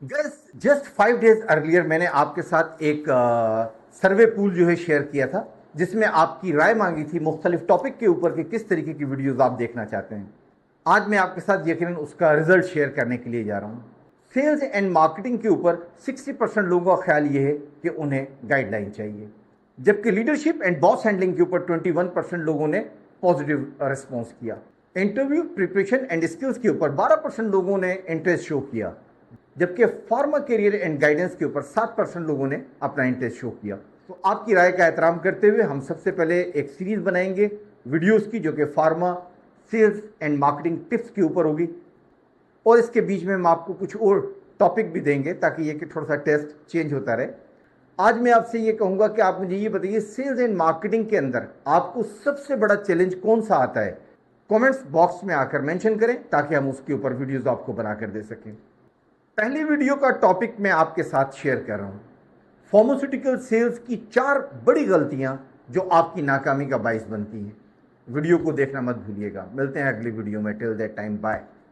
Gas just 5 days earlier मैंने आपके साथ एक सर्वे पूल जो है शेयर किया था, जिसमें आपकी राय मांगी थी मुख्तलिफ टॉपिक के ऊपर कि किस तरीके की वीडियोस आप देखना चाहते हैं। आज मैं आपके साथ यकीनन उसका रिजल्ट शेयर करने के लिए जा रहा हूँ। सेल्स एंड मार्केटिंग के ऊपर 60% लोगों का ख्याल ये है कि उन्हें गाइडलाइन चाहिए, जबकि लीडरशिप एंड बॉस हैंडलिंग के ऊपर 21% लोगों ने पॉजिटिव रिस्पॉन्स किया। इंटरव्यू प्रिपरेशन एंड स्किल्स के ऊपर 12% लोगों ने इंटरेस्ट शो किया, जबकि फार्मा करियर एंड गाइडेंस के ऊपर 7% लोगों ने अपना इंटरेस्ट शो किया। तो आपकी राय का एहतराम करते हुए हम सबसे पहले एक सीरीज बनाएंगे वीडियोस की, जो कि pharma sales and marketing tips के ऊपर होगी, और इसके बीच में हम आपको कुछ और टॉपिक भी देंगे ताकि ये कि थोड़ा सा टेस्ट चेंज होता रहे। आज मैं आपसे ये कहूँगा कि आप मुझे ये बताइए, सेल्स एंड मार्केटिंग के अंदर आपको सबसे बड़ा चैलेंज कौन सा आता है? कमेंट्स बॉक्स में आकर मेंशन करें ताकि हम उसके ऊपर वीडियोस आपको बनाकर दे सकें। पहली वीडियो का टॉपिक मैं आपके साथ शेयर कर रहा हूं, फार्मास्यूटिकल सेल्स की 4 बड़ी गलतियां जो आपकी नाकामी का बाइस बनती हैं। वीडियो को देखना मत भूलिएगा। मिलते हैं अगली वीडियो में। Till that time, bye.